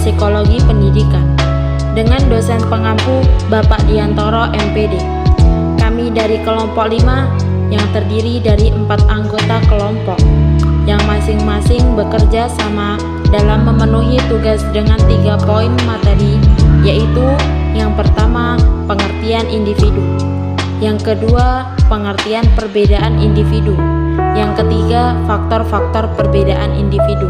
Psikologi Pendidikan dengan dosen pengampu Bapak Diantoro MPD. Kami dari kelompok 5 yang terdiri dari 4 anggota kelompok yang masing-masing bekerja sama dalam memenuhi tugas dengan 3 poin materi, yaitu yang pertama, pengertian individu, yang kedua, pengertian perbedaan individu, yang ketiga, faktor-faktor perbedaan individu.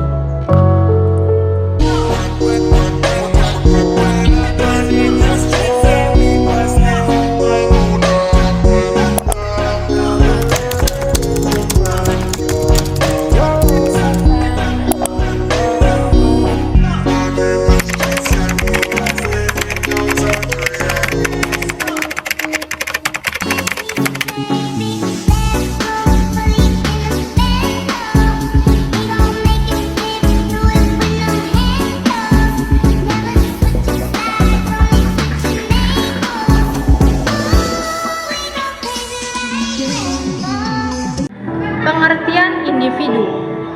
Pengertian individu.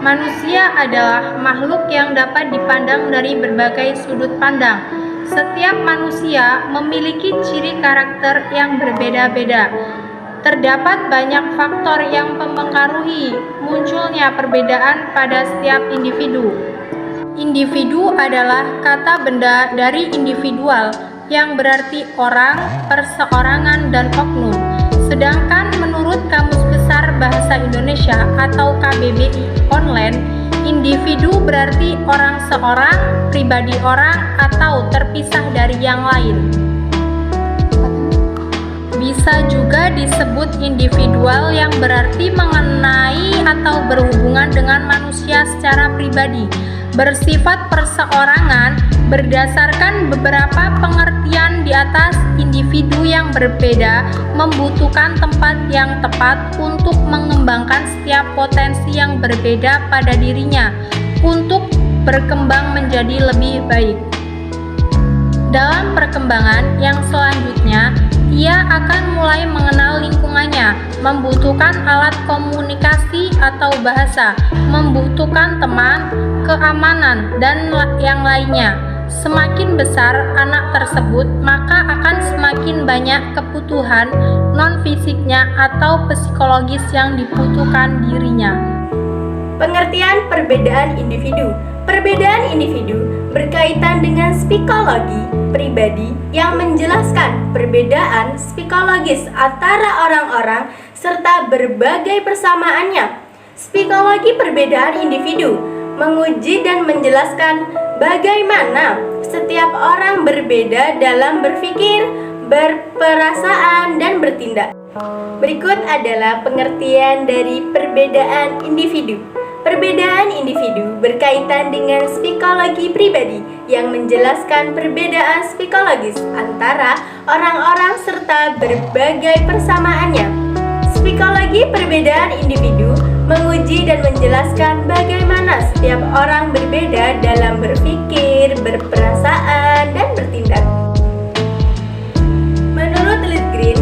Manusia adalah makhluk yang dapat dipandang dari berbagai sudut pandang. Setiap manusia memiliki ciri karakter yang berbeda-beda. Terdapat banyak faktor yang mempengaruhi munculnya perbedaan pada setiap individu. Individu adalah kata benda dari individual, yang berarti orang, perseorangan, dan oknum. Sedangkan menurut Kamus Besar Bahasa Indonesia atau KBBI online, individu berarti orang seorang, pribadi orang, atau terpisah dari yang lain. Bisa juga disebut individual yang berarti mengenai atau berhubungan dengan manusia secara pribadi, bersifat perseorangan. Berdasarkan beberapa pengertian di atas, individu yang berbeda membutuhkan tempat yang tepat untuk mengembangkan setiap potensi yang berbeda pada dirinya untuk berkembang menjadi lebih baik. Dalam perkembangan yang selanjutnya, ia akan mulai mengenal lingkungannya, membutuhkan alat komunikasi atau bahasa, membutuhkan teman, keamanan, dan yang lainnya. Semakin besar anak tersebut, maka akan semakin banyak kebutuhan non-fisiknya atau psikologis yang dibutuhkan dirinya. Pengertian perbedaan individu. Perbedaan individu berkaitan dengan psikologi pribadi yang menjelaskan perbedaan psikologis antara orang-orang serta berbagai persamaannya. Psikologi perbedaan individu menguji dan menjelaskan bagaimana setiap orang berbeda dalam berpikir, berperasaan, dan bertindak. Berikut adalah pengertian dari perbedaan individu. Perbedaan individu berkaitan dengan psikologi pribadi yang menjelaskan perbedaan psikologis antara orang-orang serta berbagai persamaannya. Psikologi perbedaan individu menguji dan menjelaskan bagaimana setiap orang berbeda dalam berpikir, berperasaan, dan bertindak. Menurut Litgren,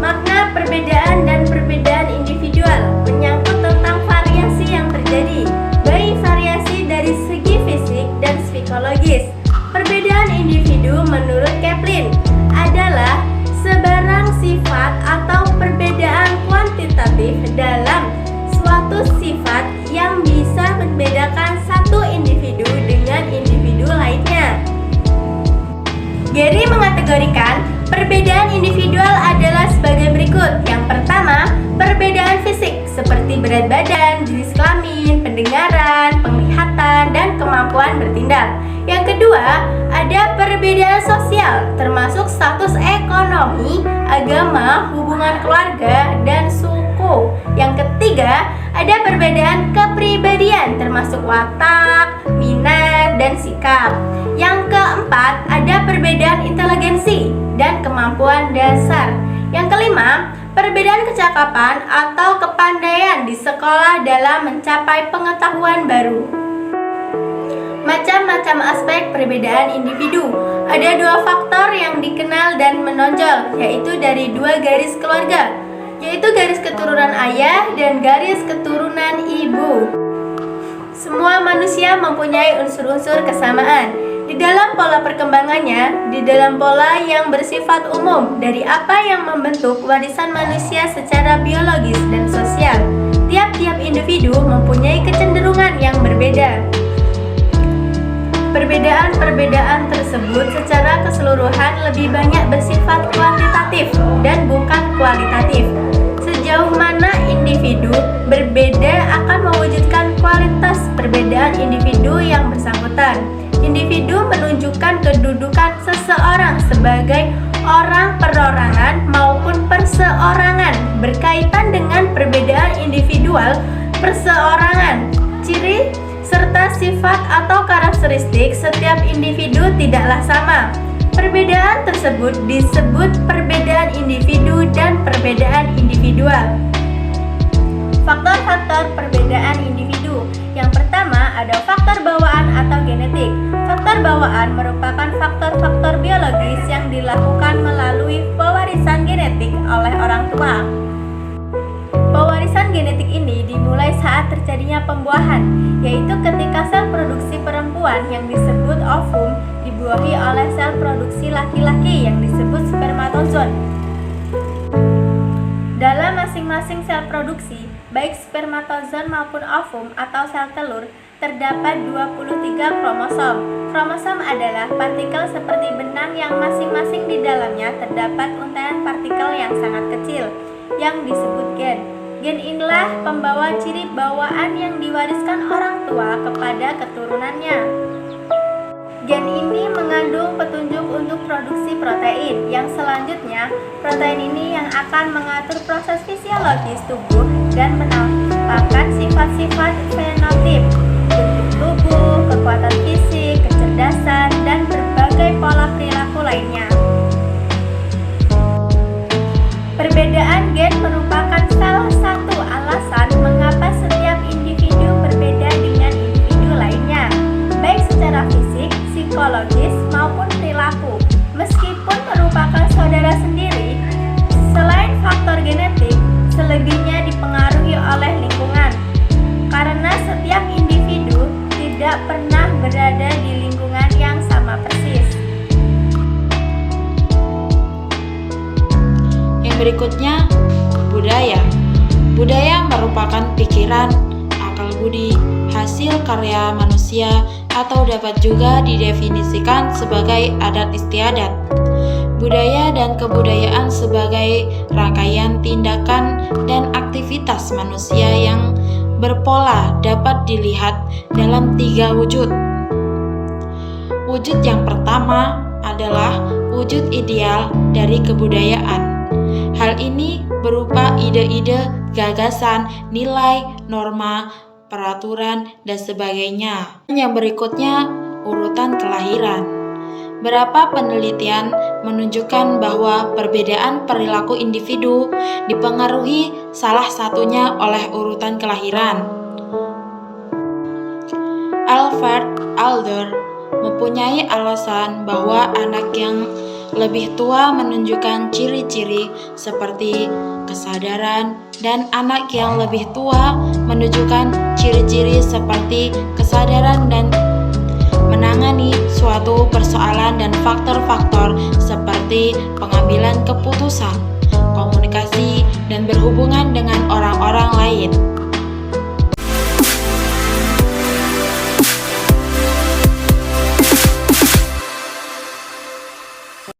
makna perbedaan dan perbedaan individual menyangkut tentang variasi yang terjadi, baik variasi dari segi fisik dan psikologis. Perbedaan individu menurut Kaplan adalah sebarang sifat atau perbedaan kuantitatif dalam suatu sifat yang bisa membedakan satu individu dengan individu lainnya. Gary mengategorikan perbedaan individual adalah sebagai berikut. Yang pertama, perbedaan fisik seperti berat badan, jenis kelamin, pendengaran, penglihatan, dan kemampuan bertindak. Yang kedua, ada perbedaan sosial termasuk status ekonomi, agama, hubungan keluarga, dan suku. Yang ketiga, ada perbedaan kepribadian termasuk watak, minat, dan sikap. Yang keempat, ada perbedaan inteligensi dan kemampuan dasar. Yang kelima, perbedaan kecakapan atau kepandaian di sekolah dalam mencapai pengetahuan baru. Macam-macam aspek perbedaan individu. Ada 2 faktor yang dikenal dan menonjol, yaitu dari 2 garis keluarga, yaitu garis keturunan ayah dan garis keturunan ibu. Semua manusia mempunyai unsur-unsur kesamaan. Di dalam pola perkembangannya, di dalam pola yang bersifat umum dari apa yang membentuk warisan manusia secara biologis dan sosial, tiap-tiap individu mempunyai kecenderungan yang berbeda. Perbedaan-perbedaan tersebut secara keseluruhan lebih banyak bersifat kuantitatif dan bukan kualitatif. Sejauh mana individu berbeda akan mewujudkan kualitas perbedaan individu yang bersangkutan. Individu menunjukkan kedudukan seseorang sebagai orang perorangan maupun perseorangan berkaitan dengan perbedaan individual perseorangan. Ciri serta sifat atau karakteristik setiap individu tidaklah sama. Perbedaan tersebut disebut perbedaan individu dan perbedaan individual. Faktor-faktor perbedaan individu. Yang pertama ada faktor bawaan atau genetik. Faktor bawaan merupakan faktor-faktor biologis yang dilakukan melalui pewarisan genetik oleh orang tua. Pewarisan genetik ini dimulai saat terjadinya pembuahan, yaitu ketika sel produksi perempuan yang disebut ovum dibuahi oleh sel produksi laki-laki yang disebut spermatozoon. Dalam masing-masing sel produksi, baik spermatozoon maupun ovum atau sel telur, terdapat 23 kromosom. Kromosom adalah partikel seperti benang yang masing-masing di dalamnya terdapat untaian partikel yang sangat kecil, yang disebut gen. Gen inilah pembawa ciri bawaan yang diwariskan orang tua kepada keturunannya. Gen ini mengandung petunjuk untuk produksi protein. Yang selanjutnya, protein ini yang akan mengatur proses fisiologis tubuh dan menampakkan sifat-sifat fenotip, bentuk tubuh, kekuatan fisik, kecerdasan, dan berbagai pola perilaku lainnya. Perbedaan gen merupakan salah satu alasan mengapa setiap individu berbeda dengan individu lainnya, baik secara fisik, psikologis, maupun perilaku. Meskipun merupakan saudara sendiri, selain faktor genetik, selebihnya dipengaruhi oleh lingkungan. Karena setiap individu tidak pernah berada di lingkungan yang sama persis. Berikutnya, budaya. Budaya merupakan pikiran, akal budi, hasil karya manusia atau dapat juga didefinisikan sebagai adat istiadat. Budaya dan kebudayaan sebagai rangkaian tindakan dan aktivitas manusia yang berpola dapat dilihat dalam 3 wujud. Wujud yang pertama adalah wujud ideal dari kebudayaan. Hal ini berupa ide-ide, gagasan, nilai, norma, peraturan, dan sebagainya. Yang berikutnya, urutan kelahiran. Beberapa penelitian menunjukkan bahwa perbedaan perilaku individu dipengaruhi salah satunya oleh urutan kelahiran. Alfred Adler mempunyai alasan bahwa anak yang lebih tua menunjukkan ciri-ciri seperti kesadaran dan anak yang lebih tua menunjukkan ciri-ciri seperti kesadaran dan menangani suatu persoalan dan faktor-faktor seperti pengambilan keputusan, komunikasi, dan berhubungan dengan orang-orang lain.